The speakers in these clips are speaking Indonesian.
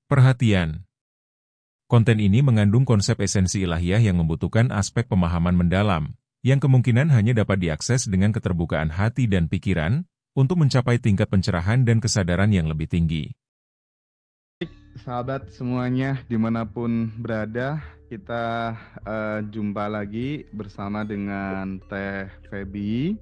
Perhatian. Konten ini mengandung konsep esensi ilahiyah yang membutuhkan aspek pemahaman mendalam, yang kemungkinan hanya dapat diakses dengan keterbukaan hati dan pikiran, untuk mencapai tingkat pencerahan dan kesadaran yang lebih tinggi. Sahabat semuanya dimanapun berada, kita jumpa lagi bersama dengan Teh Feby.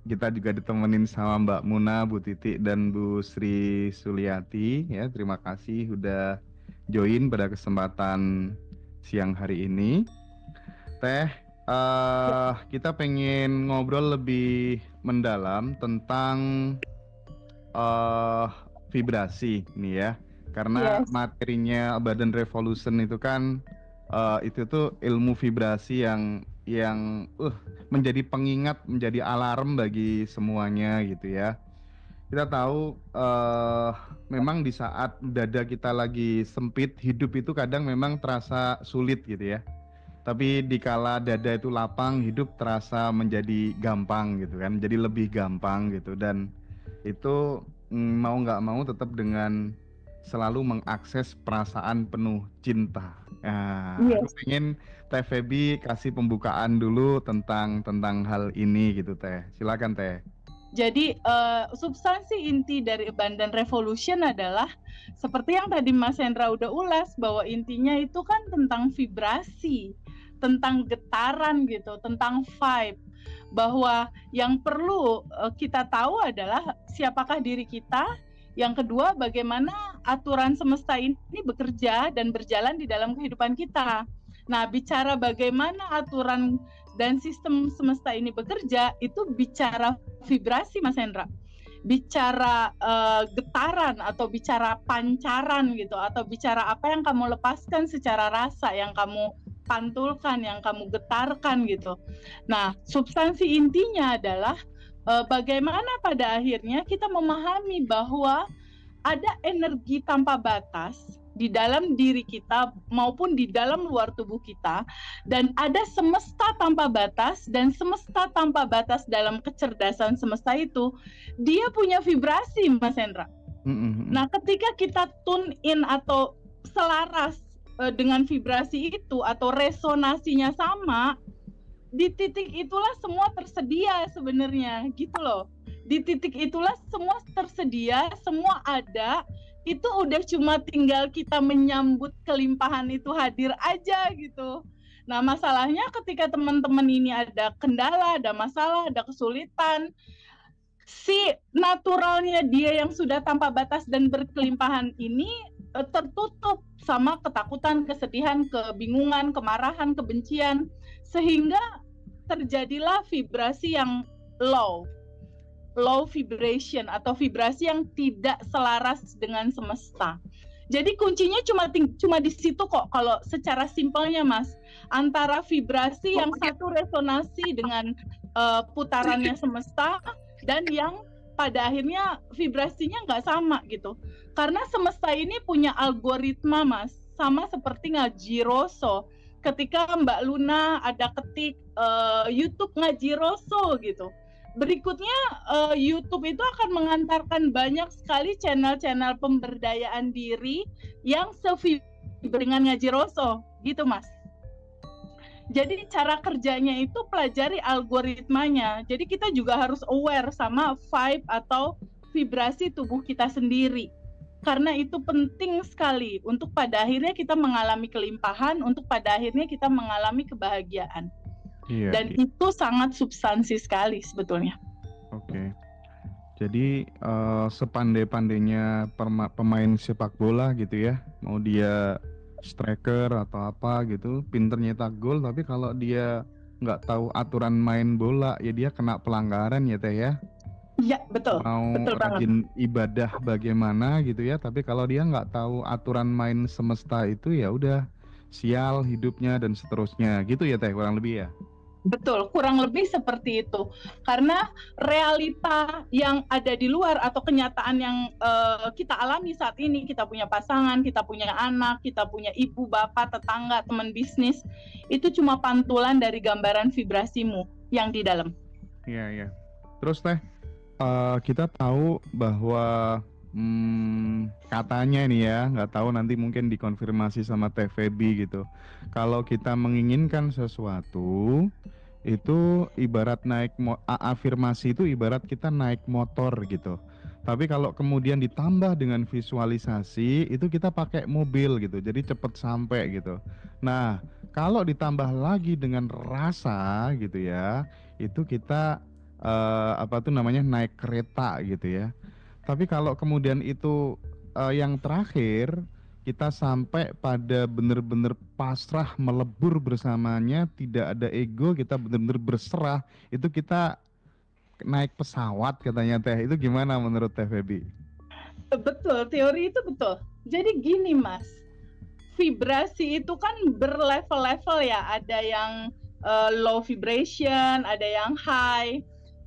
Kita juga ditemenin sama Mbak Muna, Bu Titi, dan Bu Sri Suliati. Ya, terima kasih udah join pada kesempatan siang hari ini. Teh, kita pengen ngobrol lebih mendalam tentang vibrasi nih ya, karena materinya Badan Revolution itu kan itu tuh ilmu vibrasi yang menjadi pengingat, menjadi alarm bagi semuanya gitu ya. Kita tahu memang di saat dada kita lagi sempit, hidup itu kadang memang terasa sulit gitu ya. Tapi dikala dada itu lapang, hidup terasa menjadi gampang gitu kan, jadi lebih gampang gitu. Dan itu mau nggak mau tetap dengan selalu mengakses perasaan penuh cinta. Aku pengen Teh Feby kasih pembukaan dulu tentang hal ini gitu Teh. Silakan Teh. Jadi substansi inti dari Bandan Revolution adalah seperti yang tadi Mas Hendra udah ulas, bahwa intinya itu kan tentang vibrasi, tentang getaran gitu, tentang vibe. Bahwa yang perlu kita tahu adalah siapakah diri kita. Yang kedua, bagaimana aturan semesta ini bekerja dan berjalan di dalam kehidupan kita. Nah, bicara bagaimana aturan dan sistem semesta ini bekerja, itu bicara vibrasi, Mas Hendra. Bicara getaran atau bicara pancaran gitu, atau bicara apa yang kamu lepaskan secara rasa, yang kamu pantulkan, yang kamu getarkan gitu. Nah, substansi intinya adalah bagaimana pada akhirnya kita memahami bahwa ada energi tanpa batas di dalam diri kita maupun di dalam luar tubuh kita, dan ada semesta tanpa batas, dan semesta tanpa batas dalam kecerdasan semesta itu dia punya vibrasi, Mas Hendra. Nah, ketika kita tune in atau selaras dengan vibrasi itu atau resonasinya sama, di titik itulah semua tersedia sebenarnya gitu loh. Di titik itulah semua tersedia, semua ada. Itu udah cuma tinggal kita menyambut kelimpahan itu hadir aja gitu. Nah, masalahnya ketika teman-teman ini ada kendala, ada masalah, ada kesulitan, si naturalnya dia yang sudah tanpa batas dan berkelimpahan ini tertutup sama ketakutan, kesedihan, kebingungan, kemarahan, kebencian, sehingga terjadilah vibrasi yang low vibration atau vibrasi yang tidak selaras dengan semesta. Jadi kuncinya cuma di situ kok, kalau secara simpelnya Mas, antara vibrasi yang satu resonasi dengan putarannya semesta dan yang pada akhirnya vibrasinya nggak sama gitu. Karena semesta ini punya algoritma Mas, sama seperti ngaji roso. Ketika Mbak Luna ada ketik YouTube ngaji roso gitu, berikutnya YouTube itu akan mengantarkan banyak sekali channel-channel pemberdayaan diri yang dengan ngaji roso gitu Mas. Jadi cara kerjanya itu pelajari algoritmanya. Jadi kita juga harus aware sama vibe atau vibrasi tubuh kita sendiri. Karena itu penting sekali untuk pada akhirnya kita mengalami kelimpahan, untuk pada akhirnya kita mengalami kebahagiaan. Dan itu sangat substansi sekali sebetulnya. Oke. Jadi sepandai-pandainya pemain sepak bola gitu ya, mau dia striker atau apa gitu, pinter nyetak gol, tapi kalau dia nggak tahu aturan main bola, ya dia kena pelanggaran ya Teh ya. Iya, betul. Mau betul rajin banget. ibadah bagaimana gitu ya, tapi kalau dia nggak tahu aturan main semesta itu, ya udah sial hidupnya dan seterusnya gitu ya Teh, kurang lebih ya. Betul, kurang lebih seperti itu. Karena realita yang ada di luar atau kenyataan yang kita alami saat ini, kita punya pasangan, kita punya anak, kita punya ibu, bapak, tetangga, teman bisnis, itu cuma pantulan dari gambaran vibrasimu yang di dalam. Iya, iya. Terus Teh, kita tahu bahwa Katanya nih ya, nggak tahu nanti mungkin dikonfirmasi sama Teh Feby gitu. Kalau kita menginginkan sesuatu, itu ibarat afirmasi itu ibarat kita naik motor gitu. Tapi kalau kemudian ditambah dengan visualisasi, itu kita pakai mobil gitu, jadi cepet sampai gitu. Nah, kalau ditambah lagi dengan rasa gitu ya, itu kita naik kereta gitu ya. Tapi kalau kemudian itu yang terakhir, kita sampai pada benar-benar pasrah melebur bersamanya, tidak ada ego, kita benar-benar berserah, itu kita naik pesawat katanya Teh. Itu gimana menurut Teh Feby? Betul, teori itu betul. Jadi gini Mas, vibrasi itu kan berlevel-level ya, ada yang low vibration, ada yang high.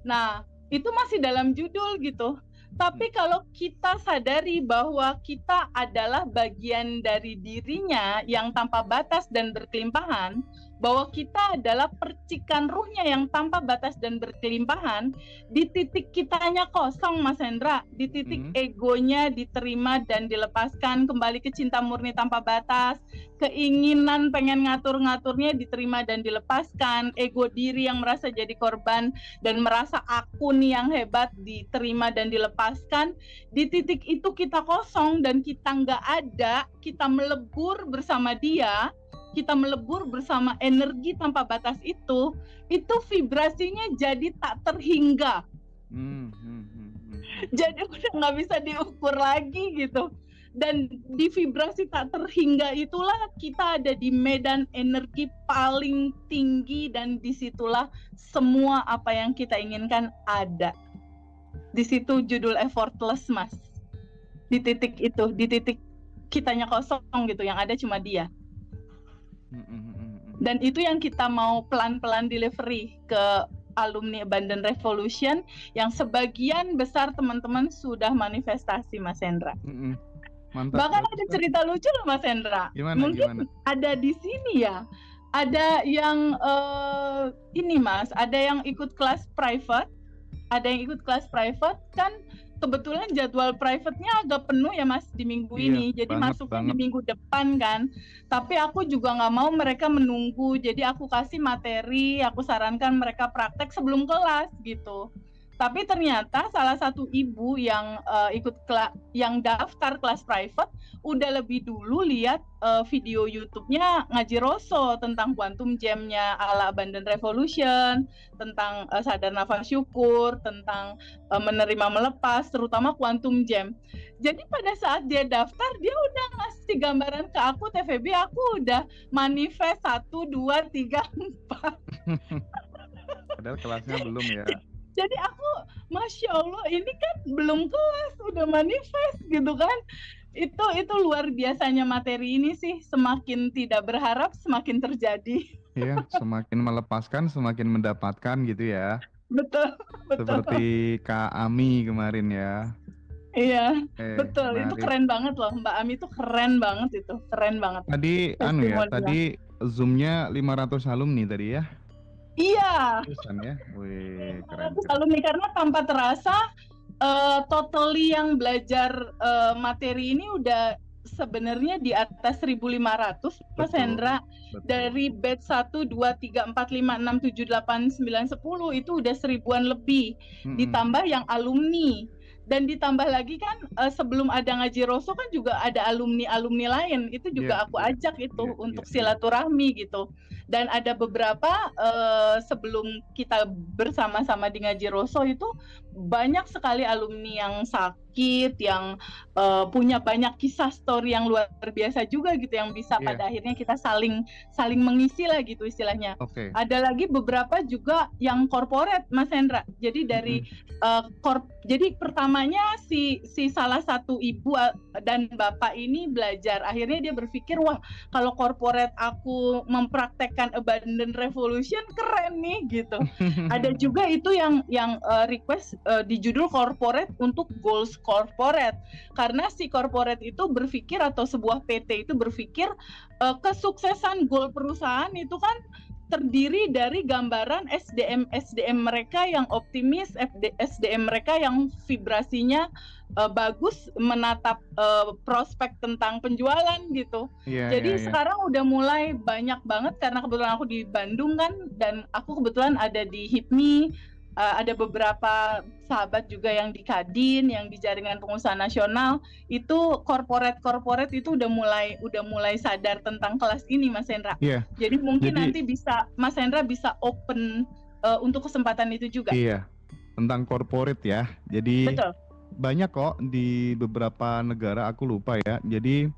Nah, itu masih dalam judul gitu. Tapi kalau kita sadari bahwa kita adalah bagian dari dirinya yang tanpa batas dan berkelimpahan, bahwa kita adalah percikan ruhnya yang tanpa batas dan berkelimpahan, di titik kitanya kosong Mas Hendra, di titik egonya diterima dan dilepaskan, kembali ke cinta murni tanpa batas, keinginan pengen ngatur-ngaturnya diterima dan dilepaskan, ego diri yang merasa jadi korban dan merasa aku nih yang hebat diterima dan dilepaskan. Di titik itu kita kosong dan kita nggak ada, kita melebur bersama dia, kita melebur bersama energi tanpa batas itu vibrasinya jadi tak terhingga. Jadi udah nggak bisa diukur lagi gitu. Dan di vibrasi tak terhingga itulah kita ada di medan energi paling tinggi, dan disitulah semua apa yang kita inginkan ada. Di situ judul effortless Mas. Di titik itu, di titik kitanya kosong gitu, yang ada cuma dia. Dan itu yang kita mau pelan-pelan delivery ke alumni Abundant Revolution, yang sebagian besar teman-teman sudah manifestasi Mas Hendra. Mantap. Bahkan ada cerita lucu loh Mas Hendra. Mungkin ada di sini ya. Ada yang ini Mas, ada yang ikut kelas private, kan kebetulan jadwal private-nya agak penuh ya Mas di minggu ini, jadi masuknya di minggu depan kan. Tapi aku juga nggak mau mereka menunggu, jadi aku kasih materi, aku sarankan mereka praktek sebelum kelas gitu. Tapi ternyata salah satu ibu yang yang daftar kelas private udah lebih dulu lihat video YouTube-nya Ngaji Rosso tentang Quantum Jam-nya ala Abundant Revolution, tentang sadar nafas syukur, tentang menerima melepas, terutama Quantum Jam. Jadi pada saat dia daftar, dia udah ngasih gambaran ke aku, TVB, aku udah manifest 1, 2, 3, 4. Padahal kelasnya belum ya. Jadi aku, Masya Allah, ini kan belum kelas, udah manifest gitu kan. Itu luar biasanya materi ini sih, semakin tidak berharap, semakin terjadi. Iya, semakin melepaskan, semakin mendapatkan gitu ya. Betul. Seperti Kak Ami kemarin ya. Iya, betul. Menarik. Itu keren banget loh, Mbak Ami itu keren banget itu, keren banget. Tadi tadi Zoom-nya 500 alumni tadi ya. Iya. Ya. Wih, keren. Alumni, karena tanpa terasa totally yang belajar materi ini udah sebenarnya di atas 1.500 Mas Hendra. Dari batch 1, 2, 3, 4, 5, 6, 7, 8, 9, 10 itu udah 1000-an lebih. Ditambah yang alumni. Dan ditambah lagi kan sebelum ada Ngaji Rosso kan juga ada alumni-alumni lain. Itu juga aku ajak itu untuk silaturahmi gitu. Dan ada beberapa sebelum kita bersama-sama di Ngaji Rosso itu banyak sekali alumni yang sakit, yang punya banyak kisah story yang luar biasa juga gitu, yang bisa pada akhirnya kita saling mengisi lah gitu istilahnya. Ada lagi beberapa juga yang corporate Mas Hendra. Jadi dari jadi pertamanya si salah satu ibu dan bapak ini belajar, akhirnya dia berpikir, wah kalau corporate aku mempraktekkan Abundant Revolution keren nih gitu. Ada juga itu yang request di judul corporate untuk goals corporate, karena si corporate itu berpikir, atau sebuah PT itu berpikir kesuksesan goal perusahaan itu kan terdiri dari gambaran SDM mereka yang optimis, SDM mereka yang vibrasinya bagus, menatap prospek tentang penjualan gitu. Jadi sekarang udah mulai banyak banget, karena kebetulan aku di Bandung kan, dan aku kebetulan ada di HIPMI. Ada beberapa sahabat juga yang di Kadin, yang di Jaringan Pengusaha Nasional, itu corporate itu udah mulai sadar tentang kelas ini, Mas Hendra. Jadi mungkin nanti Mas Hendra bisa open untuk kesempatan itu juga. Iya, tentang corporate ya. Jadi betul. Banyak kok di beberapa negara, aku lupa ya. Jadi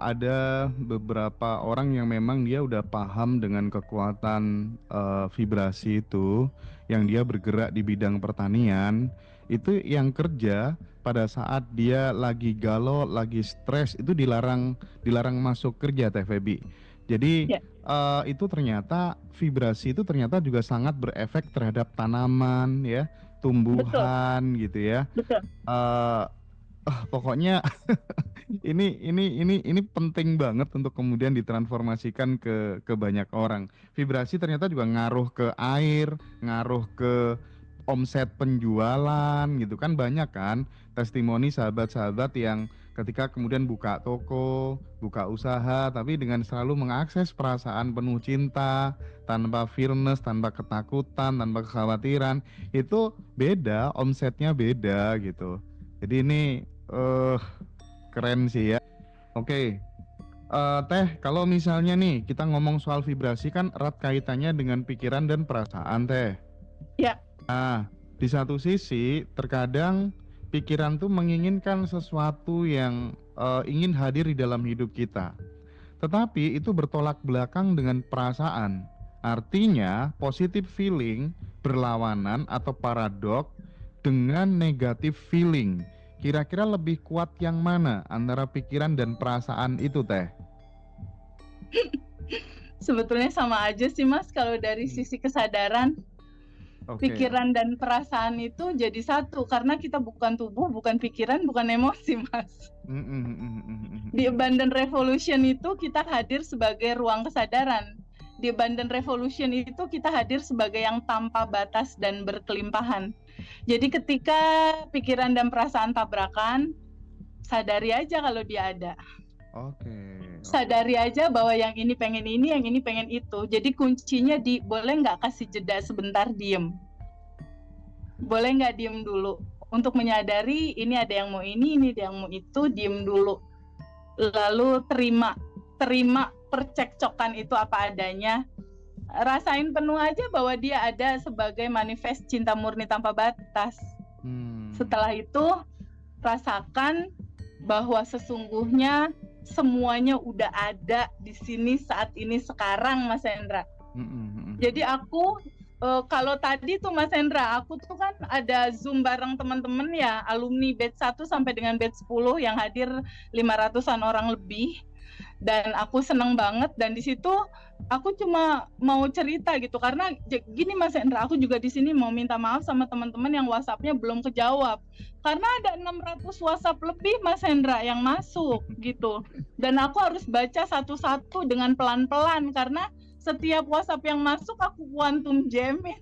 ada beberapa orang yang memang dia udah paham dengan kekuatan vibrasi itu, yang dia bergerak di bidang pertanian, itu yang kerja pada saat dia lagi galau, lagi stres, itu dilarang masuk kerja, Teh Febi. Jadi itu ternyata vibrasi itu ternyata juga sangat berefek terhadap tanaman ya, tumbuhan. Betul. Gitu ya. Betul. Pokoknya ini penting banget untuk kemudian ditransformasikan ke banyak orang. Vibrasi ternyata juga ngaruh ke air, ngaruh ke omset penjualan gitu kan, banyak kan testimoni sahabat-sahabat yang ketika kemudian buka toko, buka usaha, tapi dengan selalu mengakses perasaan penuh cinta, tanpa fearness, tanpa ketakutan, tanpa kekhawatiran, itu beda, omsetnya beda gitu. Jadi ini keren sih ya. Oke. Teh, kalau misalnya nih kita ngomong soal vibrasi kan erat kaitannya dengan pikiran dan perasaan, Teh. Ya. Nah, di satu sisi terkadang pikiran tuh menginginkan sesuatu yang ingin hadir di dalam hidup kita. Tetapi itu bertolak belakang dengan perasaan. Artinya positive feeling berlawanan atau paradok dengan negative feeling. Kira-kira lebih kuat yang mana antara pikiran dan perasaan itu, Teh? Sebetulnya sama aja sih, Mas, kalau dari sisi kesadaran. Pikiran dan perasaan itu jadi satu, karena kita bukan tubuh, bukan pikiran, bukan emosi, Mas. Di Abundant Revolution itu kita hadir sebagai ruang kesadaran. Di Abundant Revolution itu kita hadir sebagai yang tanpa batas dan berkelimpahan. Jadi ketika pikiran dan perasaan tabrakan, sadari aja kalau dia ada. Sadari aja bahwa yang ini pengen ini, yang ini pengen itu. Jadi kuncinya boleh nggak kasih jeda sebentar, diem. Boleh nggak diem dulu untuk menyadari ini ada yang mau ini ada yang mau itu, diem dulu. Lalu terima percekcokan itu apa adanya. Rasain penuh aja bahwa dia ada sebagai manifest cinta murni tanpa batas. Setelah itu rasakan bahwa sesungguhnya semuanya udah ada di sini saat ini sekarang, Mas Hendra. Jadi aku kalau tadi tuh Mas Hendra, aku tuh kan ada Zoom bareng teman-teman ya, alumni batch 1 sampai dengan batch 10 yang hadir 500-an orang lebih. Dan aku seneng banget, dan di situ aku cuma mau cerita gitu, karena gini Mas Hendra, aku juga di sini mau minta maaf sama teman-teman yang WhatsApp-nya belum kejawab, karena ada 600 WhatsApp lebih Mas Hendra yang masuk gitu, dan aku harus baca satu-satu dengan pelan-pelan karena setiap WhatsApp yang masuk aku quantum jamin.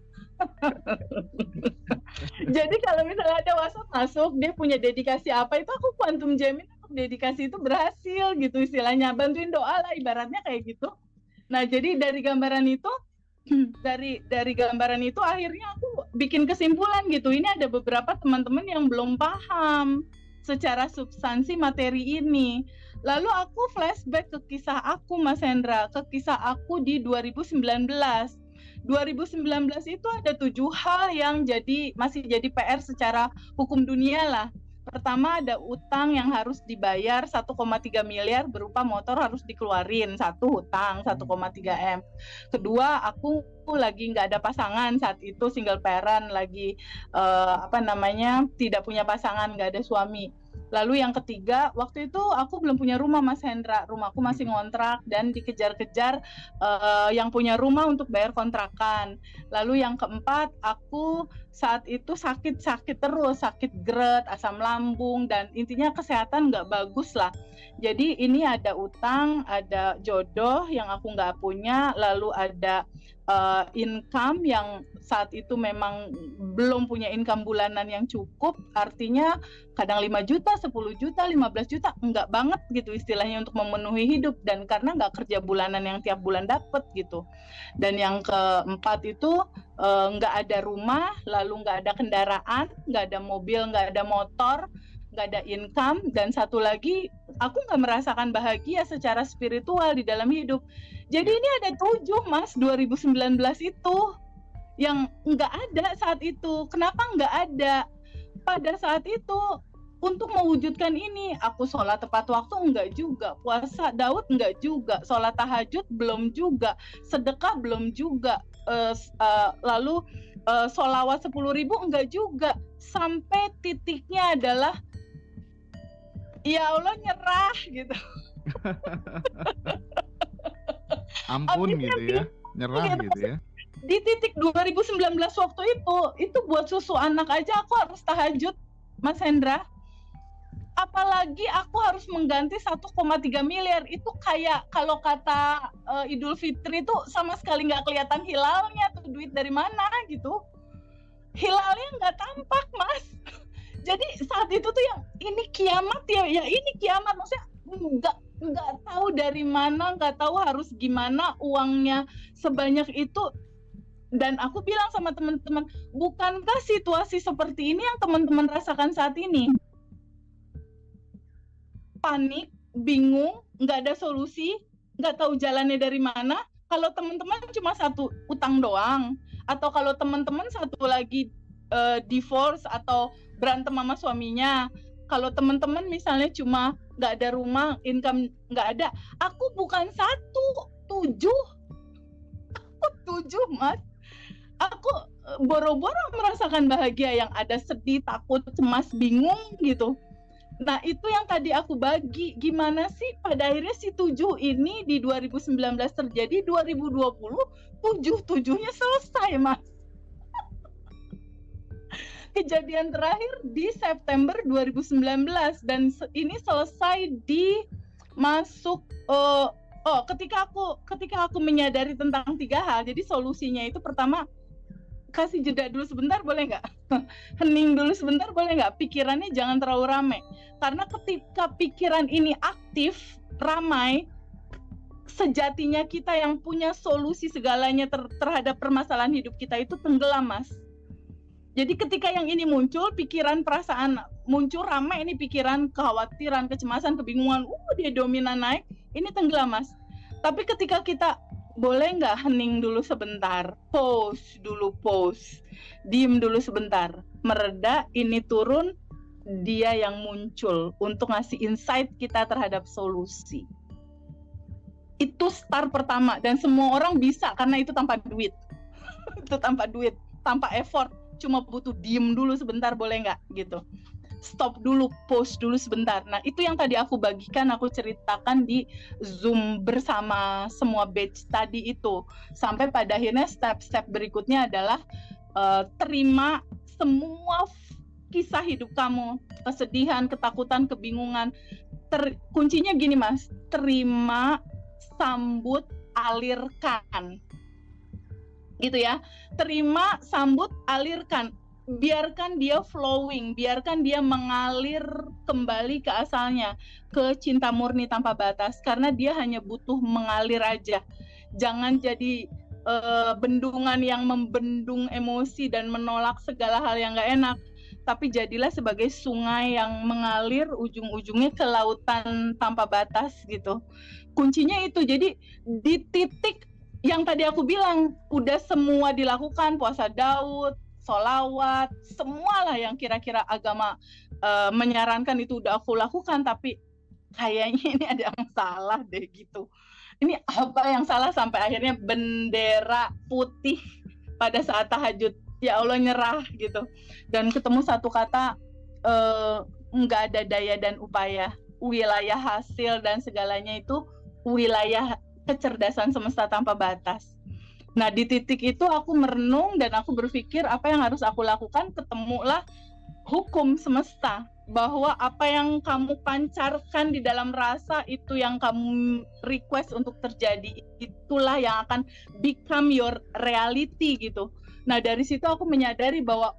Jadi kalau misalnya ada WhatsApp masuk, dia punya dedikasi apa, itu aku quantum jamin dedikasi itu berhasil gitu, istilahnya bantuin doa lah ibaratnya kayak gitu. Nah jadi dari gambaran itu akhirnya aku bikin kesimpulan gitu, ini ada beberapa teman-teman yang belum paham secara substansi materi ini. Lalu aku flashback ke kisah aku, Mas Hendra, ke kisah aku di 2019 itu ada 7 hal yang masih jadi PR secara hukum dunia lah. Pertama, ada utang yang harus dibayar 1,3 miliar berupa motor harus dikeluarin, satu hutang 1,3 M. Kedua, aku lagi nggak ada pasangan saat itu, single parent, lagi tidak punya pasangan, nggak ada suami. Lalu yang ketiga, waktu itu aku belum punya rumah, Mas Hendra. Rumahku masih ngontrak dan dikejar-kejar yang punya rumah untuk bayar kontrakan. Lalu yang keempat, aku saat itu sakit terus, sakit GERD, asam lambung, dan intinya kesehatan nggak bagus lah. Jadi ini ada utang, ada jodoh yang aku nggak punya, lalu ada income yang saat itu memang belum punya income bulanan yang cukup, artinya kadang 5 juta, 10 juta, 15 juta, enggak banget gitu istilahnya untuk memenuhi hidup, dan karena enggak kerja bulanan yang tiap bulan dapet gitu. Dan yang keempat itu enggak ada rumah, lalu enggak ada kendaraan, enggak ada mobil, enggak ada motor, enggak ada income, dan satu lagi aku enggak merasakan bahagia secara spiritual di dalam hidup. Jadi ini ada 7 Mas 2019 itu yang enggak ada saat itu. Kenapa enggak ada? Pada saat itu untuk mewujudkan ini, aku sholat tepat waktu enggak juga, puasa Daud enggak juga, sholat tahajud belum juga, sedekah belum juga, lalu sholawat 10.000 enggak juga, sampai titiknya adalah ya Allah nyerah gitu. Ampun gitu ya, nyerah gitu ya. Di titik 2019 waktu itu buat susu anak aja aku harus tahajud, Mas Hendra. Apalagi aku harus mengganti 1,3 miliar. Itu kayak kalau kata Idul Fitri itu sama sekali nggak kelihatan hilalnya tuh, duit dari mana gitu. Hilalnya nggak tampak, Mas. Jadi saat itu tuh yang ini kiamat ya ini kiamat, maksudnya nggak tahu dari mana, nggak tahu harus gimana, uangnya sebanyak itu. Dan aku bilang sama teman-teman, bukankah situasi seperti ini yang teman-teman rasakan saat ini? Panik, bingung, nggak ada solusi, nggak tahu jalannya dari mana. Kalau teman-teman cuma satu utang doang, atau kalau teman-teman satu lagi divorce atau berantem sama suaminya, kalau teman-teman misalnya cuma nggak ada rumah, income nggak ada, aku bukan 7, aku 7 Mas. Aku boro-boro merasakan bahagia yang ada sedih, takut, cemas, bingung gitu. Nah itu yang tadi aku bagi, gimana sih pada akhirnya si 7 ini di 2019 terjadi, 2020 7-7-nya selesai Mas. Kejadian terakhir di September 2019 dan ini selesai di masuk ketika aku menyadari tentang 3 hal. Jadi solusinya itu pertama, kasih jeda dulu sebentar boleh nggak? Hening dulu sebentar boleh nggak? Pikirannya jangan terlalu ramai. Karena ketika pikiran ini aktif, ramai, sejatinya kita yang punya solusi segalanya terhadap permasalahan hidup kita itu tenggelam Mas. Jadi ketika yang ini muncul, pikiran, perasaan muncul ramai, ini pikiran, kekhawatiran, kecemasan, kebingungan, dia dominan naik, ini tenggelam Mas. Tapi ketika kita boleh nggak hening dulu sebentar, pause, diem dulu sebentar, mereda, ini turun, dia yang muncul untuk ngasih insight kita terhadap solusi. Itu start pertama dan semua orang bisa karena itu tanpa duit. Itu tanpa duit, tanpa effort, cuma butuh diem dulu sebentar boleh nggak gitu. Stop dulu, pause dulu sebentar. Nah itu yang tadi aku bagikan, aku ceritakan di Zoom bersama semua batch tadi itu. Sampai pada akhirnya step-step berikutnya adalah terima semua kisah hidup kamu, kesedihan, ketakutan, kebingungan. Kuncinya gini Mas, terima, sambut, alirkan. Gitu ya, terima, sambut, alirkan. Biarkan dia flowing, biarkan dia mengalir kembali ke asalnya, ke cinta murni tanpa batas, karena dia hanya butuh mengalir aja. Jangan jadi bendungan yang membendung emosi dan menolak segala hal yang gak enak, tapi jadilah sebagai sungai yang mengalir ujung-ujungnya ke lautan tanpa batas gitu. Kuncinya itu, jadi di titik yang tadi aku bilang, udah semua dilakukan, puasa Daud, sholawat, semualah yang kira-kira agama menyarankan itu udah aku lakukan, tapi kayaknya ini ada yang salah deh gitu. Ini apa yang salah sampai akhirnya bendera putih pada saat tahajud, ya Allah nyerah gitu. Dan ketemu satu kata, nggak ada daya dan upaya, wilayah hasil dan segalanya itu wilayah kecerdasan semesta tanpa batas. Nah, di titik itu aku merenung dan aku berpikir apa yang harus aku lakukan, ketemulah hukum semesta bahwa apa yang kamu pancarkan di dalam rasa itu yang kamu request untuk terjadi, itulah yang akan become your reality gitu. Nah, dari situ aku menyadari bahwa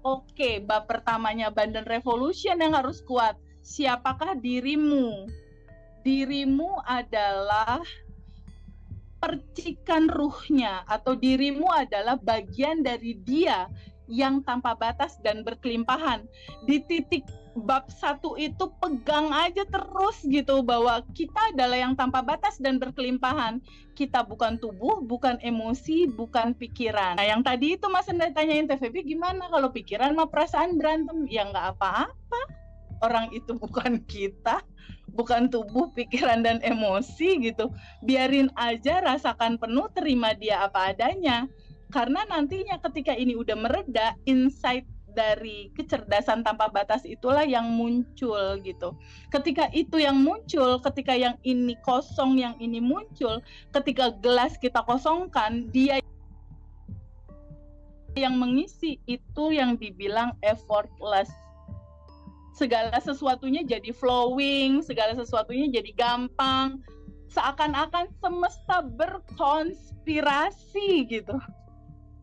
oke, bab pertamanya Abundant Revolution yang harus kuat. Siapakah dirimu? Dirimu adalah percikan ruhnya, atau dirimu adalah bagian dari dia yang tanpa batas dan berkelimpahan. Di titik bab 1 itu pegang aja terus gitu, bahwa kita adalah yang tanpa batas dan berkelimpahan. Kita bukan tubuh, bukan emosi, bukan pikiran. Nah, yang tadi itu Mas Hendra tanyain, TVB gimana kalau pikiran sama perasaan berantem? Ya nggak apa-apa. Orang itu bukan kita, bukan tubuh, pikiran, dan emosi gitu. Biarin aja, rasakan penuh, terima dia apa adanya. Karena nantinya ketika ini udah mereda, insight dari kecerdasan tanpa batas itulah yang muncul gitu. Ketika itu yang muncul, ketika yang ini kosong, yang ini muncul, ketika gelas kita kosongkan, dia yang mengisi, itu yang dibilang effortless. Segala sesuatunya jadi flowing, segala sesuatunya jadi gampang, seakan-akan semesta berkonspirasi gitu,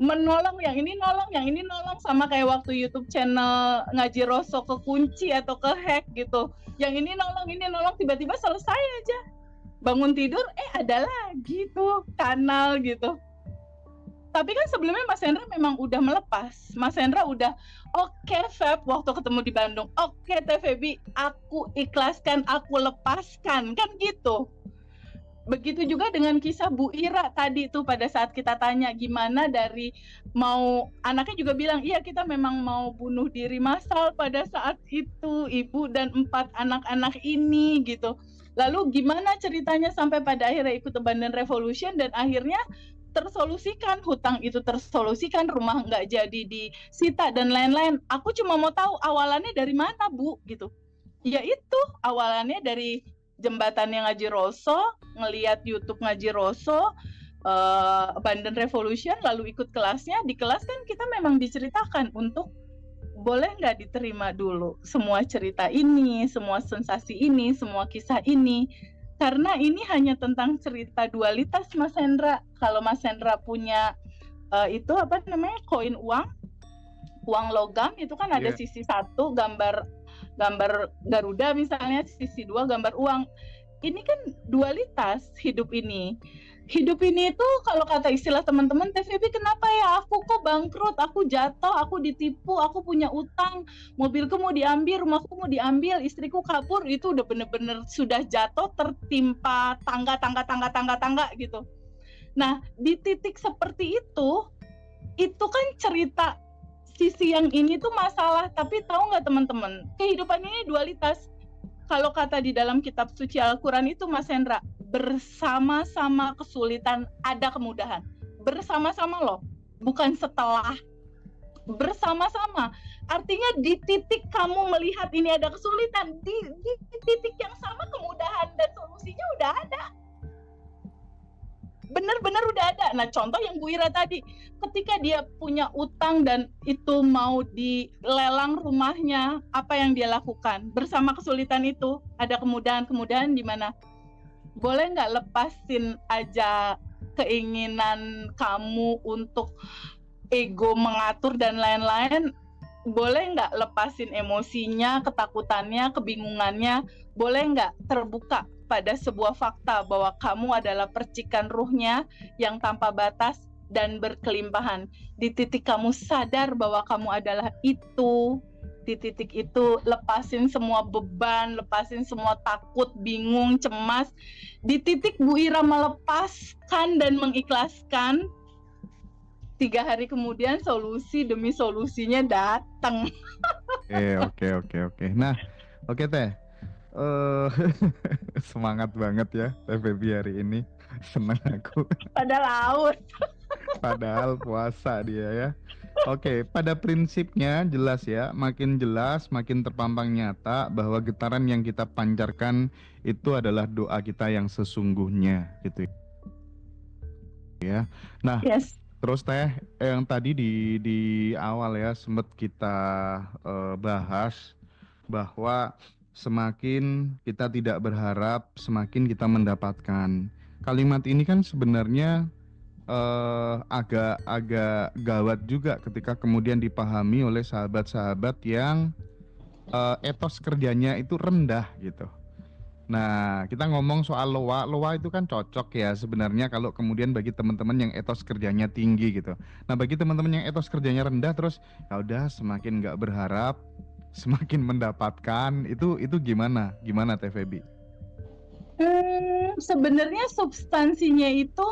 menolong yang ini, nolong yang ini, nolong. Sama kayak waktu YouTube channel Ngaji Rosso kekunci atau kehack gitu, yang ini nolong, tiba-tiba selesai aja, bangun tidur ada lagi tuh kanal gitu. Tapi kan sebelumnya Mas Hendra memang udah melepas. Mas Hendra udah oke, Feb, waktu ketemu di Bandung. Oke, TVB, aku ikhlaskan, aku lepaskan. Kan gitu. Begitu juga dengan kisah Bu Ira tadi tuh, pada saat kita tanya gimana dari mau, anaknya juga bilang, iya kita memang mau bunuh diri massal pada saat itu, ibu dan 4 anak-anak ini gitu. Lalu gimana ceritanya sampai pada akhirnya ikut Abundant Revolution dan akhirnya tersolusikan, hutang itu tersolusikan, rumah nggak jadi disita dan lain-lain. Aku cuma mau tahu awalannya dari mana, Bu, gitu. Ya itu, awalannya dari jembatannya Ngaji Rosso, ngelihat YouTube Ngaji Rosso, Abundant Revolution, lalu ikut kelasnya. Di kelas kan kita memang diceritakan untuk boleh nggak diterima dulu semua cerita ini, semua sensasi ini, semua kisah ini. Karena ini hanya tentang cerita dualitas, Mas Hendra. Kalau Mas Hendra punya itu apa namanya, koin uang logam, itu kan ada sisi 1 gambar Garuda misalnya, sisi 2 gambar uang. Ini kan dualitas hidup ini. Hidup ini itu kalau kata istilah teman-teman TVB, kenapa ya aku kok bangkrut, aku jatuh, aku ditipu, aku punya utang, mobilku mau diambil, rumahku mau diambil, istriku kabur, itu udah bener-bener sudah jatuh, tertimpa tangga gitu. Nah, di titik seperti itu kan cerita sisi yang ini tuh masalah, tapi tahu nggak teman-teman, kehidupan ini dualitas. Kalau kata di dalam kitab suci Al-Quran itu, Mas Hendra, bersama-sama kesulitan ada kemudahan. Bersama-sama loh, bukan setelah. Bersama-sama. Artinya di titik kamu melihat ini ada kesulitan, di titik yang sama kemudahan dan solusinya udah ada. Benar-benar udah ada. Nah, contoh yang Bu Ira tadi, ketika dia punya utang dan itu mau dilelang rumahnya, apa yang dia lakukan? Bersama kesulitan itu, ada kemudahan-kemudahan di mana boleh nggak lepasin aja keinginan kamu untuk ego mengatur dan lain-lain? Boleh nggak lepasin emosinya, ketakutannya, kebingungannya? Boleh nggak terbuka pada sebuah fakta bahwa kamu adalah percikan ruhnya yang tanpa batas dan berkelimpahan. Di titik kamu sadar bahwa kamu adalah itu, di titik itu lepasin semua beban, lepasin semua takut, bingung, cemas. Di titik Bu Ira melepaskan dan mengikhlaskan, 3 hari kemudian solusi demi solusinya datang. Oke. Nah, oke Teh. Semangat banget ya TVB hari ini. Senang aku. Padahal puasa dia ya. Oke, pada prinsipnya jelas ya, makin jelas, makin terpampang nyata bahwa getaran yang kita pancarkan itu adalah doa kita yang sesungguhnya gitu. ya. Nah, Yes. terus Teh, yang tadi di awal ya sempat kita bahas bahwa semakin kita tidak berharap, semakin kita mendapatkan. Kalimat ini kan sebenarnya agak gawat juga ketika kemudian dipahami oleh sahabat-sahabat yang etos kerjanya itu rendah gitu. Nah, kita ngomong soal loa itu kan cocok ya sebenarnya kalau kemudian bagi teman-teman yang etos kerjanya tinggi gitu. Nah, bagi teman-teman yang etos kerjanya rendah terus ya udah semakin nggak berharap, semakin mendapatkan, itu gimana? Gimana Teh Feby? Sebenarnya substansinya itu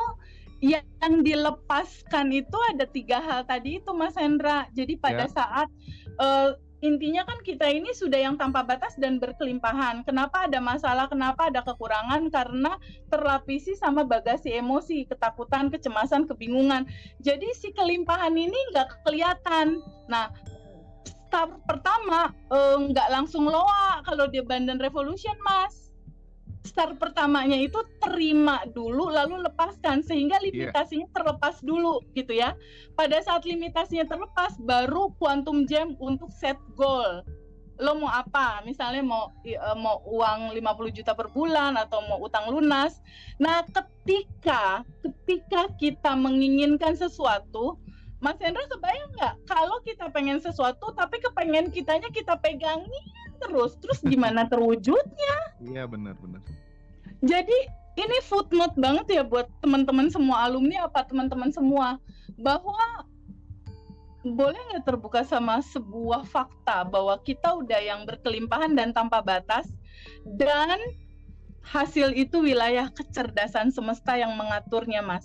yang dilepaskan itu ada 3 hal tadi itu Mas Hendra. Jadi pada saat intinya kan kita ini sudah yang tanpa batas dan berkelimpahan. Kenapa ada masalah, kenapa ada kekurangan? Karena terlapisi sama bagasi emosi, ketakutan, kecemasan, kebingungan. Jadi si kelimpahan ini nggak kelihatan. Nah, step pertama nggak langsung loa kalau di Abundant Revolution, Mas. Start pertamanya itu terima dulu lalu lepaskan sehingga limitasinya terlepas dulu gitu ya. Pada saat limitasinya terlepas baru quantum jam untuk set goal. Lo mau apa? Misalnya mau uang 50 juta per bulan atau mau utang lunas. Nah, ketika kita menginginkan sesuatu, Mas Hendra kebayang nggak kalau kita pengen sesuatu tapi kepengen kitanya kita pegangin terus gimana terwujudnya? Iya benar. Jadi ini footnote banget ya buat teman-teman semua alumni apa teman-teman semua bahwa boleh nggak terbuka sama sebuah fakta bahwa kita udah yang berkelimpahan dan tanpa batas dan hasil itu wilayah kecerdasan semesta yang mengaturnya, Mas.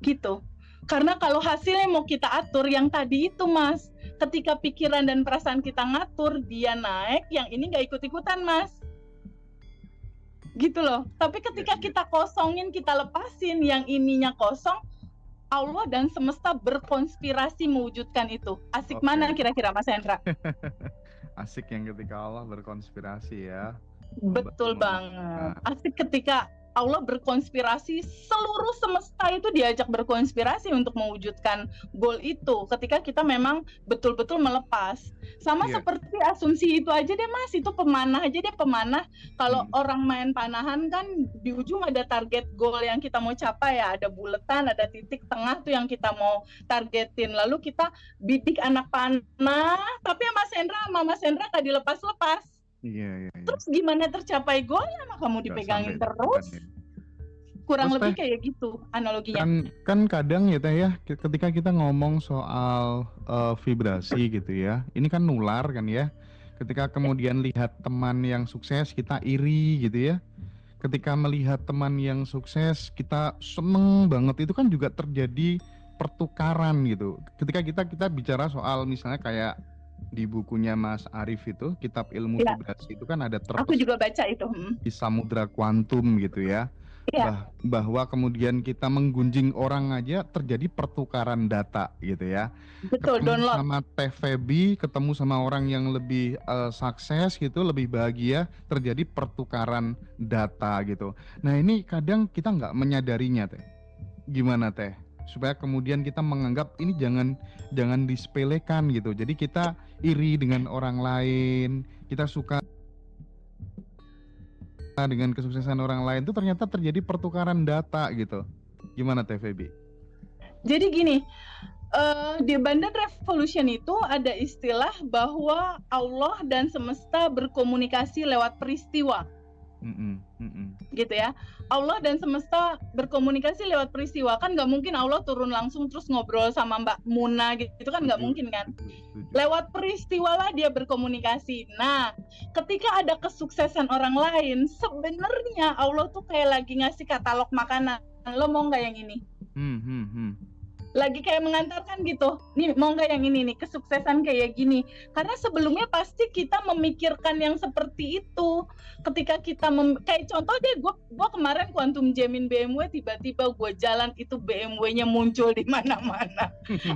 Gitu. Karena kalau hasilnya mau kita atur yang tadi itu, Mas, ketika pikiran dan perasaan kita ngatur, dia naik, yang ini nggak ikut-ikutan, Mas. Gitu loh. Tapi ketika kita kosongin, kita lepasin, yang ininya kosong, Allah dan semesta berkonspirasi mewujudkan itu. Asik mana kira-kira, Mas Hendra? Asik yang ketika Allah berkonspirasi ya. Betul banget. Asik ketika Allah berkonspirasi, seluruh semesta itu diajak berkonspirasi untuk mewujudkan goal itu ketika kita memang betul-betul melepas. Sama seperti asumsi itu aja deh, Mas, itu pemanah aja deh, pemanah. Kalau orang main panahan kan di ujung ada target goal yang kita mau capai ya, ada buletan, ada titik tengah tuh yang kita mau targetin. Lalu kita bidik anak panah, tapi Mas Hendra sama Mas Hendra gak dilepas-lepas. Iya. Terus gimana tercapai goalnya? Mah kamu dipegangin terus. Kurang terus, lebih kayak gitu analoginya. Kan kadang ya Teh ya, ketika kita ngomong soal vibrasi gitu ya, ini kan nular kan ya. Ketika kemudian lihat teman yang sukses kita iri gitu ya. Ketika melihat teman yang sukses kita seneng banget, itu kan juga terjadi pertukaran gitu. Ketika kita bicara soal misalnya kayak di bukunya Mas Arief itu, kitab ilmu vibrasi itu kan ada aku juga baca itu di samudra kuantum gitu ya. Bahwa kemudian kita menggunjing orang aja terjadi pertukaran data gitu ya. Betul, ketemu download sama Teh Feby, ketemu sama orang yang lebih sukses gitu, lebih bahagia, terjadi pertukaran data gitu. Nah ini kadang kita nggak menyadarinya Teh. Gimana Teh? Supaya kemudian kita menganggap ini jangan disepelekan gitu. Jadi kita iri dengan orang lain, kita suka dengan kesuksesan orang lain, itu ternyata terjadi pertukaran data gitu. Gimana Teh Feby? Jadi gini, di Abundant Revolution itu ada istilah bahwa Allah dan semesta berkomunikasi lewat peristiwa. Gitu ya. Allah dan semesta berkomunikasi lewat peristiwa. Kan nggak mungkin Allah turun langsung terus ngobrol sama Mbak Muna gitu kan, nggak mungkin kan. Lewat peristiwa lah dia berkomunikasi. Nah, ketika ada kesuksesan orang lain, sebenarnya Allah tuh kayak lagi ngasih katalog makanan. Lo mau nggak yang ini? Lagi kayak mengantarkan gitu, nih mau nggak yang ini nih, kesuksesan kayak gini. Karena sebelumnya pasti kita memikirkan yang seperti itu. Ketika kita kayak contoh deh, gue kemarin quantum jamin BMW, tiba-tiba gue jalan itu BMW-nya muncul di mana-mana.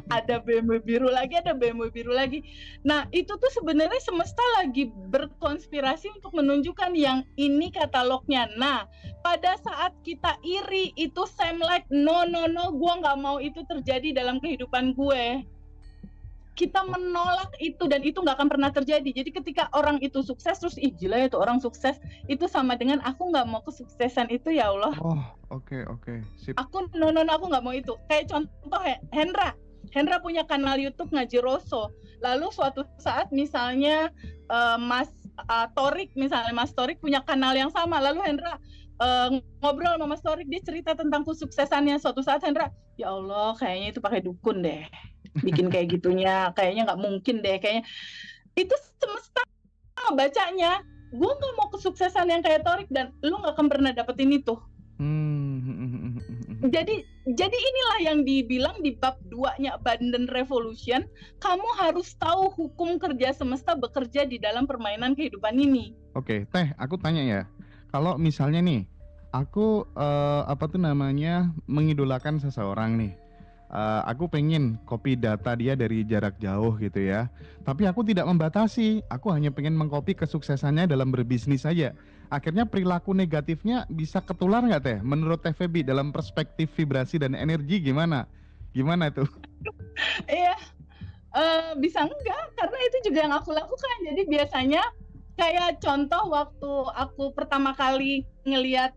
Ada BMW biru lagi, ada BMW biru lagi. Nah itu tuh sebenarnya semesta lagi berkonspirasi untuk menunjukkan yang ini katalognya. Nah pada saat kita iri itu same like no, gue nggak mau itu terjadi dalam kehidupan gue. Kita menolak itu dan itu nggak akan pernah terjadi. Jadi ketika orang itu sukses terus gila ya tuh orang sukses, itu sama dengan aku nggak mau kesuksesan itu ya Allah. Oh, oke. Sip. Aku aku nggak mau itu. Kayak contoh Hendra punya kanal YouTube Ngaji Roso. Lalu suatu saat misalnya Mas Torik punya kanal yang sama. Lalu Hendra ngobrol sama Mas Torik, dia cerita tentang kesuksesannya. Suatu saat Hendra, ya Allah kayaknya itu pakai dukun deh. Bikin kayak gitunya, kayaknya nggak mungkin deh. Kayaknya itu semesta bacanya. Gue nggak mau kesuksesan yang kayak Torik dan lu nggak akan pernah dapetin itu. Jadi inilah yang dibilang di bab 2-nya Abundant Revolution, kamu harus tahu hukum kerja semesta bekerja di dalam permainan kehidupan ini. Oke, Teh, aku tanya ya. Kalau misalnya nih, aku mengidolakan seseorang nih. Aku pengen copy data dia dari jarak jauh gitu ya. Tapi aku tidak membatasi, aku hanya pengen mengcopy kesuksesannya dalam berbisnis saja. Akhirnya perilaku negatifnya bisa ketular nggak Teh? Menurut Teh Feby dalam perspektif vibrasi dan energi gimana? Gimana itu? Iya, bisa enggak, karena itu juga yang aku lakukan. Jadi biasanya kayak contoh waktu aku pertama kali ngelihat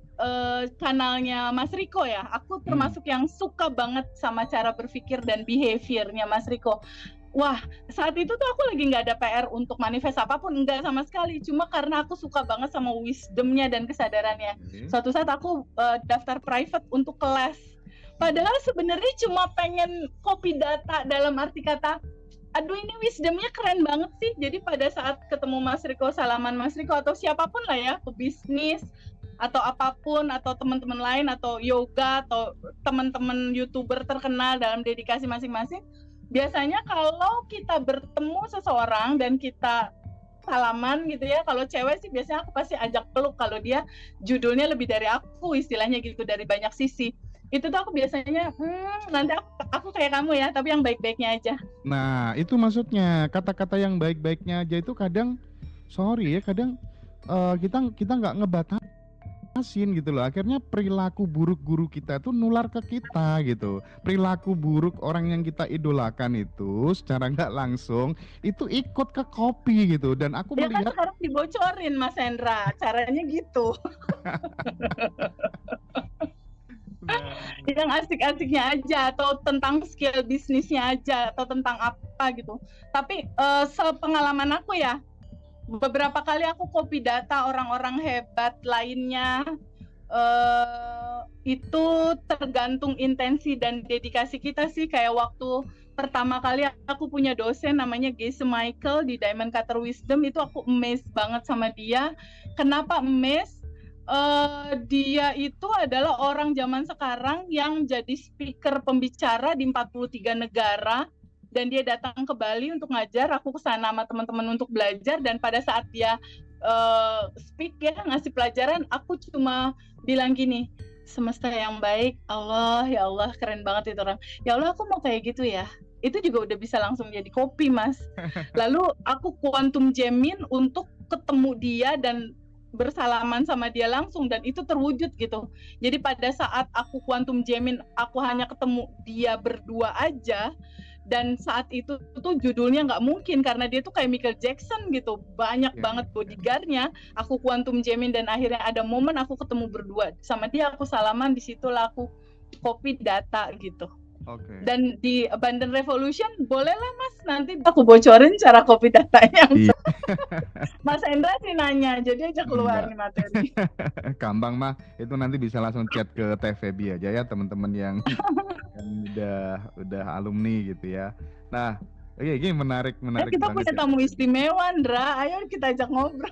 kanalnya Mas Riko ya, aku termasuk yang suka banget sama cara berpikir dan behaviornya Mas Riko. Wah, saat itu tuh aku lagi nggak ada PR untuk manifest apapun, enggak sama sekali. Cuma karena aku suka banget sama wisdomnya dan kesadarannya. Suatu saat aku daftar private untuk kelas. Padahal sebenarnya cuma pengen copy data dalam arti kata, aduh ini wisdomnya keren banget sih. Jadi pada saat ketemu Mas Riko, salaman Mas Riko atau siapapun lah ya, pebisnis atau apapun, atau teman-teman lain, atau yoga, atau teman-teman YouTuber terkenal dalam dedikasi masing-masing, biasanya kalau kita bertemu seseorang dan kita salaman gitu ya, kalau cewek sih biasanya aku pasti ajak peluk kalau dia judulnya lebih dari aku, istilahnya gitu, dari banyak sisi. Itu tuh aku biasanya, nanti aku kayak kamu ya, tapi yang baik-baiknya aja. Nah, itu maksudnya, kata-kata yang baik-baiknya aja itu kadang, kadang kita nggak ngebatasin gitu loh. Akhirnya perilaku buruk guru kita itu nular ke kita gitu. Perilaku buruk orang yang kita idolakan itu secara nggak langsung itu ikut ke copy gitu. Dan aku melihat kan sekarang dibocorin Mas Hendra, caranya gitu. Yang asik-asiknya aja, atau tentang skill bisnisnya aja, atau tentang apa gitu. Tapi sepengalaman aku ya, beberapa kali aku copy data orang-orang hebat lainnya, itu tergantung intensi dan dedikasi kita sih. Kayak waktu pertama kali aku punya dosen namanya Gese Michael di Diamond Cutter Wisdom, itu aku amazed banget sama dia. Kenapa amazed? Dia itu adalah orang zaman sekarang yang jadi speaker pembicara di 43 negara, dan dia datang ke Bali untuk ngajar. Aku kesana sama teman-teman untuk belajar, dan pada saat dia speak ya, ngasih pelajaran, aku cuma bilang gini, semesta yang baik, Allah, ya Allah, keren banget itu orang. Ya Allah, aku mau kayak gitu ya. Itu juga udah bisa langsung jadi copy, Mas. Lalu aku quantum jamin untuk ketemu dia dan bersalaman sama dia langsung, dan itu terwujud gitu. Jadi pada saat aku quantum jamin, aku hanya ketemu dia berdua aja, dan saat itu tuh judulnya nggak mungkin karena dia tuh kayak Michael Jackson gitu, banyak banget bodyguardnya. Aku quantum jamin dan akhirnya ada momen aku ketemu berdua sama dia, aku salaman, disitulah aku copy data gitu. Okay. Dan di Abundant Revolution bolehlah Mas, nanti aku bocorin cara copy datanya. Mas Hendra sih nanya, jadi aja keluar nih materi. Gampang mah, itu nanti bisa langsung chat ke Teh Feby aja ya, teman-teman yang udah alumni gitu ya. Nah, ini menarik kita punya tamu istimewa, Ndra. Ayo kita ajak ngobrol.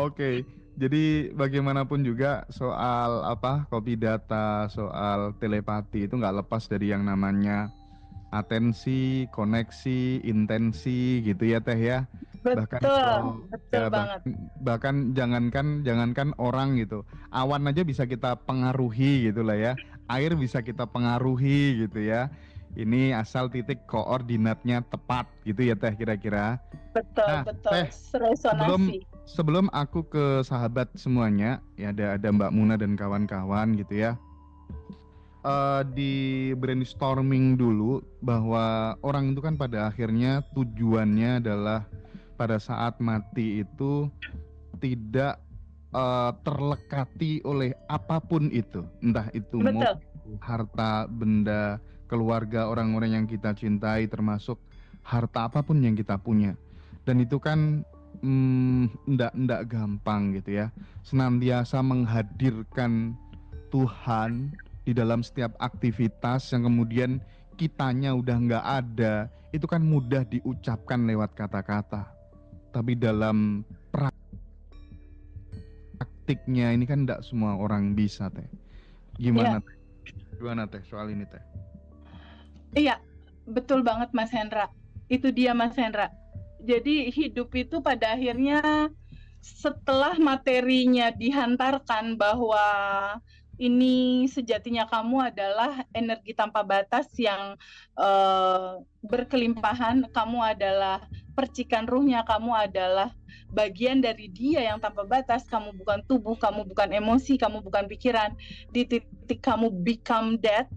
Oke. Jadi bagaimanapun juga soal copy data, soal telepati itu nggak lepas dari yang namanya atensi, koneksi, intensi gitu ya Teh ya. Betul banget. Bahkan jangankan orang gitu, awan aja bisa kita pengaruhi gitu lah ya. Air bisa kita pengaruhi gitu ya. Ini asal titik koordinatnya tepat gitu ya Teh kira-kira. Betul. Teh, resonasi. sebelum aku ke sahabat semuanya, ya ada Mbak Muna dan kawan-kawan gitu ya. Di brainstorming dulu bahwa orang itu kan pada akhirnya tujuannya adalah pada saat mati itu tidak terlekati oleh apapun itu, entah itu mau harta, benda, keluarga, orang-orang yang kita cintai, termasuk harta apapun yang kita punya. Dan itu kan ndak gampang gitu ya. Senantiasa menghadirkan Tuhan di dalam setiap aktivitas yang kemudian kitanya udah nggak ada, itu kan mudah diucapkan lewat kata-kata. Tapi dalam praktiknya ini kan ndak semua orang bisa, Teh. Gimana, Teh? Gimana, Teh, soal ini, Teh? Iya, betul banget Mas Hendra. Itu dia Mas Hendra. Jadi hidup itu pada akhirnya setelah materinya dihantarkan bahwa ini sejatinya kamu adalah energi tanpa batas yang berkelimpahan, kamu adalah percikan ruhnya, kamu adalah bagian dari dia yang tanpa batas, kamu bukan tubuh, kamu bukan emosi, kamu bukan pikiran. Di titik kamu become that,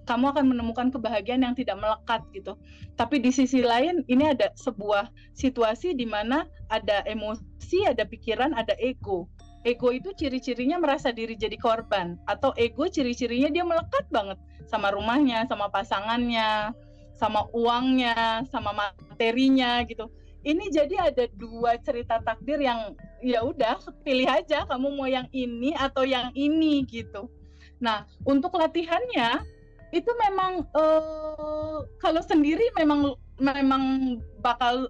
kamu akan menemukan kebahagiaan yang tidak melekat gitu. Tapi di sisi lain ini ada sebuah situasi di mana ada emosi, ada pikiran, ada ego. Ego itu ciri-cirinya merasa diri jadi korban, atau ego ciri-cirinya dia melekat banget sama rumahnya, sama pasangannya, sama uangnya, sama materinya gitu. Ini jadi ada dua cerita takdir yang ya udah pilih aja kamu mau yang ini atau yang ini gitu. Nah, untuk latihannya itu memang kalau sendiri memang bakal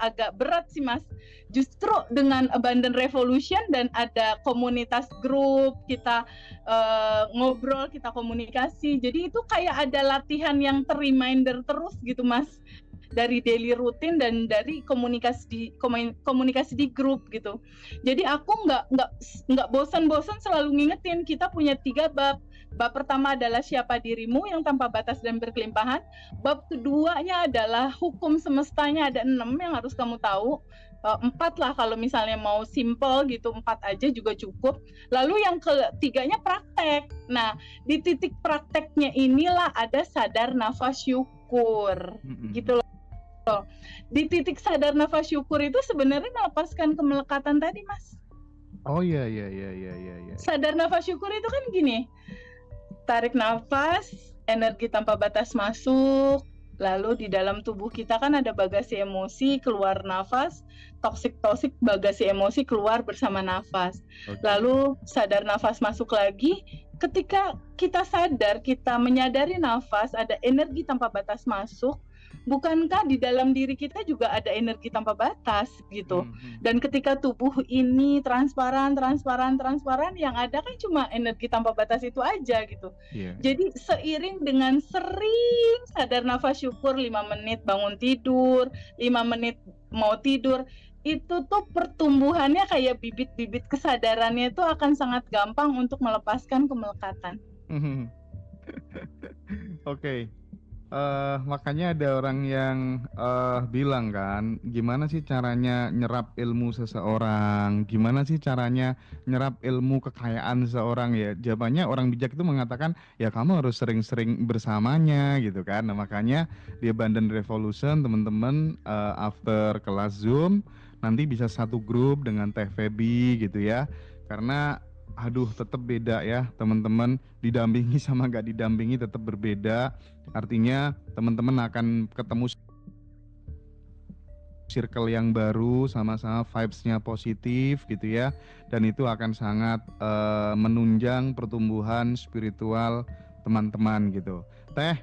agak berat sih Mas. Justru dengan Abundant Revolution dan ada komunitas grup, kita ngobrol, kita komunikasi. Jadi itu kayak ada latihan yang ter-reminder terus gitu Mas. Dari daily rutin dan dari komunikasi di grup gitu. Jadi aku nggak bosan-bosan selalu ngingetin kita punya 3 bab. Bab pertama adalah siapa dirimu yang tanpa batas dan berkelimpahan. Bab keduanya adalah hukum semestanya, ada 6 yang harus kamu tahu. 4 lah kalau misalnya mau simple gitu, 4 aja juga cukup. Lalu yang ketiganya praktek. Nah, di titik prakteknya inilah ada sadar nafas syukur. Gitu loh. Di titik sadar nafas syukur itu sebenarnya melepaskan kemelekatan tadi, Mas. Oh iya. Sadar nafas syukur itu kan gini. Tarik nafas, energi tanpa batas masuk, lalu di dalam tubuh kita kan ada bagasi emosi, keluar nafas, toksik bagasi emosi keluar bersama nafas. Okay. Lalu sadar nafas masuk lagi, ketika kita sadar, kita menyadari nafas, ada energi tanpa batas masuk, bukankah di dalam diri kita juga ada energi tanpa batas gitu. Dan ketika tubuh ini transparan, yang ada kan cuma energi tanpa batas itu aja gitu. Jadi seiring dengan sering sadar nafas syukur 5 menit bangun tidur, 5 menit mau tidur, itu tuh pertumbuhannya kayak bibit-bibit kesadarannya itu akan sangat gampang untuk melepaskan kemelekatan. Oke. Makanya ada orang yang bilang kan, gimana sih caranya nyerap ilmu seseorang, gimana sih caranya nyerap ilmu kekayaan seseorang ya. Jawabannya orang bijak itu mengatakan ya kamu harus sering-sering bersamanya gitu kan. Nah makanya di Abundant Revolution teman-teman after kelas Zoom nanti bisa satu grup dengan Teh Feby gitu ya. Karena tetap beda ya teman-teman, didampingi sama gak didampingi tetap berbeda. Artinya teman-teman akan ketemu circle yang baru, sama-sama vibes-nya positif gitu ya. Dan itu akan sangat menunjang pertumbuhan spiritual teman-teman gitu. Teh,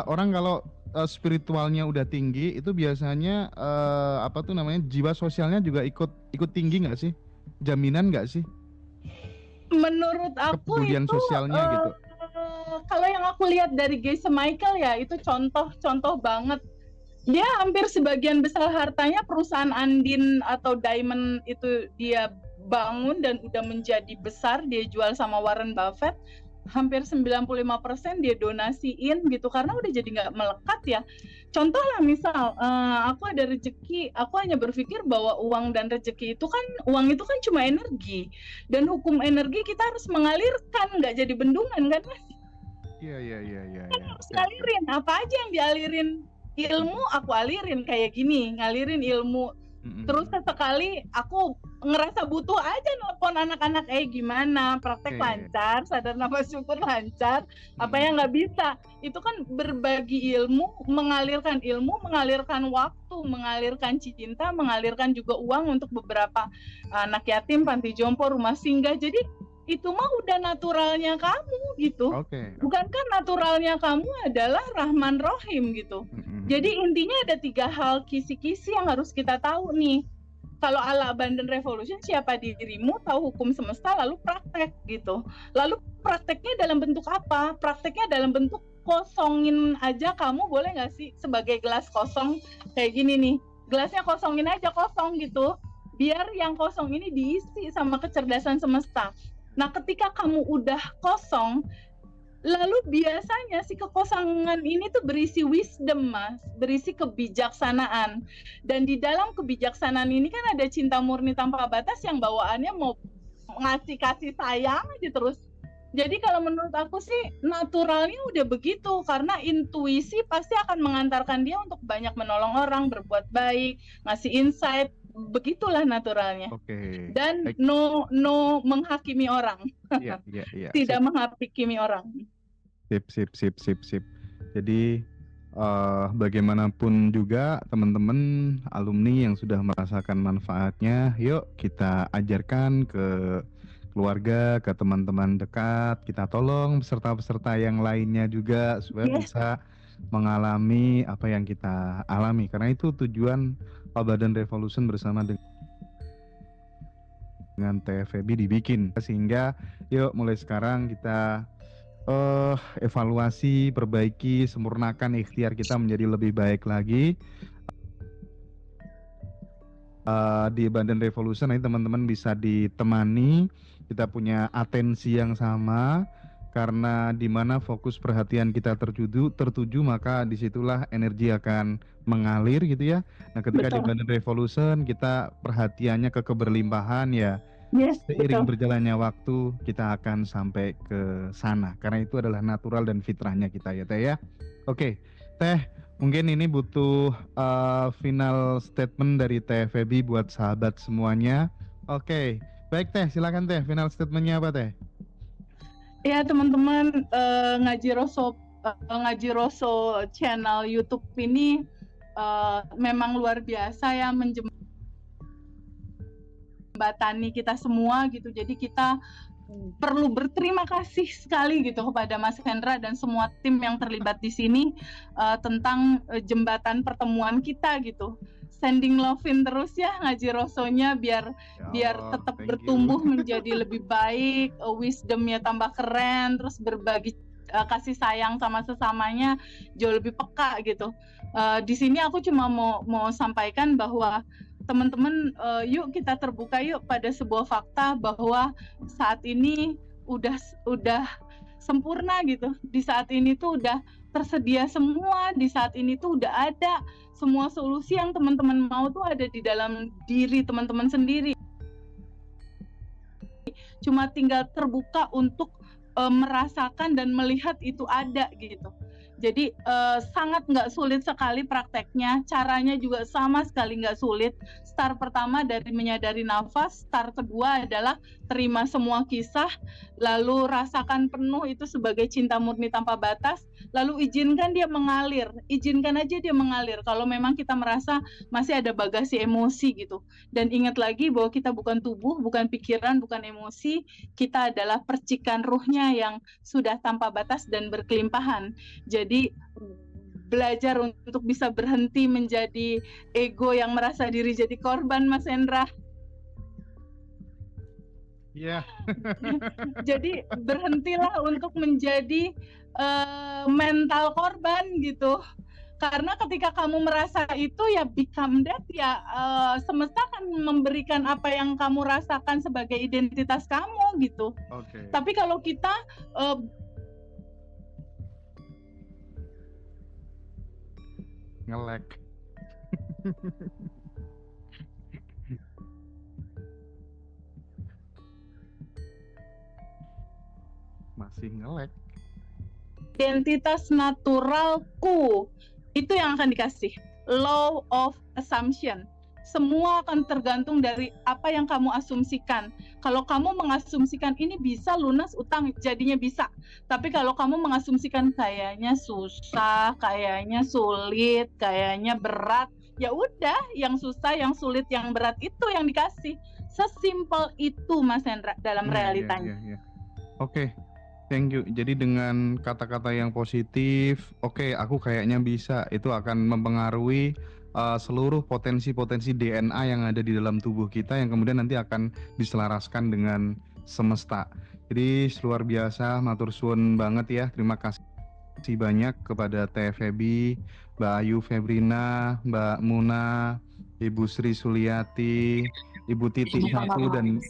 orang kalau spiritualnya udah tinggi itu biasanya jiwa sosialnya juga ikut tinggi nggak sih? Jaminan nggak sih? Menurut aku kepedulian itu sosialnya gitu. Kalau yang aku lihat dari Geisa Michael ya itu contoh banget. Dia hampir sebagian besar hartanya perusahaan Andin atau Diamond itu dia bangun dan udah menjadi besar, dia jual sama Warren Buffett. hampir 95% dia donasiin gitu, karena udah jadi nggak melekat ya. Contoh lah misal aku ada rezeki, aku hanya berpikir bahwa uang dan rezeki itu kan, uang itu kan cuma energi, dan hukum energi kita harus mengalirkan, nggak jadi bendungan kan Mas? Iya. Kan harus ngalirin, apa aja yang dialirin, ilmu aku alirin kayak gini, ngalirin ilmu. Terus sesekali aku ngerasa butuh aja nelpon anak-anak, gimana praktek lancar, sadar nafas syukur lancar, apa yang nggak bisa, itu kan berbagi ilmu, mengalirkan waktu, mengalirkan cinta, mengalirkan juga uang untuk beberapa anak yatim, panti jompo, rumah singgah. Jadi itu mah udah naturalnya kamu gitu. Bukankah naturalnya kamu adalah Rahman Rohim gitu. Jadi intinya ada 3 hal kisi-kisi yang harus kita tahu nih. Kalau ala Abundant Revolution, siapa dirimu, tahu hukum semesta, lalu praktek gitu. Lalu prakteknya dalam bentuk apa? Prakteknya dalam bentuk kosongin aja kamu, boleh nggak sih sebagai gelas kosong kayak gini nih, gelasnya kosongin aja, kosong gitu, biar yang kosong ini diisi sama kecerdasan semesta. Nah, ketika kamu udah kosong, lalu biasanya si kekosongan ini tuh berisi wisdom, Mas, berisi kebijaksanaan. Dan di dalam kebijaksanaan ini kan ada cinta murni tanpa batas yang bawaannya mau ngasih kasih sayang aja terus. Jadi kalau menurut aku sih naturalnya udah begitu, karena intuisi pasti akan mengantarkan dia untuk banyak menolong orang, berbuat baik, ngasih insight. Begitulah naturalnya. Dan no menghakimi orang. Tidak menghakimi orang. Sip. Jadi bagaimanapun juga teman-teman alumni yang sudah merasakan manfaatnya, yuk kita ajarkan ke keluarga, ke teman-teman dekat, kita tolong peserta-peserta yang lainnya juga supaya bisa mengalami apa yang kita alami, karena itu tujuan Abundant Revolution bersama dengan TFEB dibikin, sehingga yuk mulai sekarang kita evaluasi, perbaiki, sempurnakan ikhtiar kita menjadi lebih baik lagi. Di Abundant Revolution ini teman-teman bisa ditemani, kita punya atensi yang sama, karena di mana fokus perhatian kita tertuju, maka disitulah energi akan mengalir gitu ya. Nah, ketika di Abundant Revolution kita perhatiannya ke keberlimpahan ya, seiring berjalannya waktu kita akan sampai ke sana, karena itu adalah natural dan fitrahnya kita ya Teh ya. Oke, Teh, mungkin ini butuh final statement dari Teh Feby buat sahabat semuanya. Oke, baik Teh, silakan Teh, final statementnya apa Teh? Ya teman-teman, Ngaji Roso channel YouTube ini memang luar biasa ya, menjembatani kita semua gitu. Jadi kita perlu berterima kasih sekali gitu kepada Mas Hendra dan semua tim yang terlibat di sini tentang jembatan pertemuan kita gitu. Sending love-in terus ya Ngaji Rosonya, biar tetap bertumbuh menjadi lebih baik, wisdomnya tambah keren, terus berbagi kasih sayang sama sesamanya jauh lebih peka gitu. Di sini aku cuma mau sampaikan bahwa teman-teman, yuk kita terbuka yuk pada sebuah fakta bahwa saat ini udah sempurna gitu. Di saat ini tuh udah tersedia semua, di saat ini tuh udah ada semua solusi yang teman-teman mau tuh ada di dalam diri teman-teman sendiri. Cuma tinggal terbuka untuk merasakan dan melihat itu ada gitu. Jadi sangat nggak sulit sekali prakteknya, caranya juga sama sekali nggak sulit. Start pertama dari menyadari nafas, start kedua adalah terima semua kisah, lalu rasakan penuh itu sebagai cinta murni tanpa batas, lalu izinkan dia mengalir, izinkan aja dia mengalir kalau memang kita merasa masih ada bagasi emosi gitu. Dan ingat lagi bahwa kita bukan tubuh, bukan pikiran, bukan emosi, kita adalah percikan ruhnya yang sudah tanpa batas dan berkelimpahan. Jadi belajar untuk bisa berhenti menjadi ego yang merasa diri jadi korban, Mas Hendra. Iya. Jadi berhentilah untuk menjadi mental korban gitu. Karena ketika kamu merasa itu ya become that ya, semesta akan memberikan apa yang kamu rasakan sebagai identitas kamu gitu. Oke. Tapi kalau kita nge-lag. Masih nge-lag. Identitas naturalku itu yang akan dikasih. Law of assumption. Semua akan tergantung dari apa yang kamu asumsikan. Kalau kamu mengasumsikan ini bisa lunas utang, jadinya bisa. Tapi kalau kamu mengasumsikan kayaknya susah, kayaknya sulit, kayaknya berat, ya udah, yang susah, yang sulit, yang berat itu yang dikasih. Sesimpel itu, Mas Hendra, dalam realitanya. Oke. Thank you. Jadi dengan kata-kata yang positif, oke, aku kayaknya bisa, itu akan mempengaruhi seluruh potensi-potensi DNA yang ada di dalam tubuh kita yang kemudian nanti akan diselaraskan dengan semesta. Jadi luar biasa, matur suwun banget ya. Terima kasih banyak kepada Teh Febi, Mbak Ayu Febrina, Mbak Muna, Ibu Sri Suliati, Ibu Titi 1 dan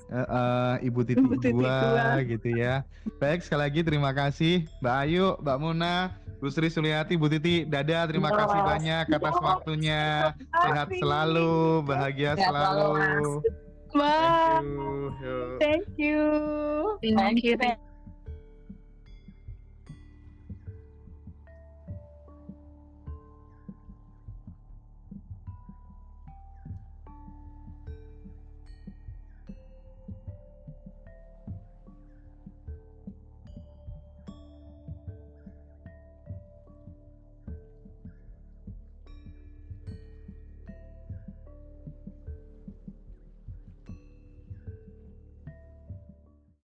Ibu Titi 2 gitu ya. Baik, sekali lagi terima kasih Mbak Ayu, Mbak Muna, Bu Sri Suliati, Bu Titi, dadah, terima kasih banyak atas waktunya. Sehat selalu, bahagia selalu. Wow. Thank you. Thank you. Thank you.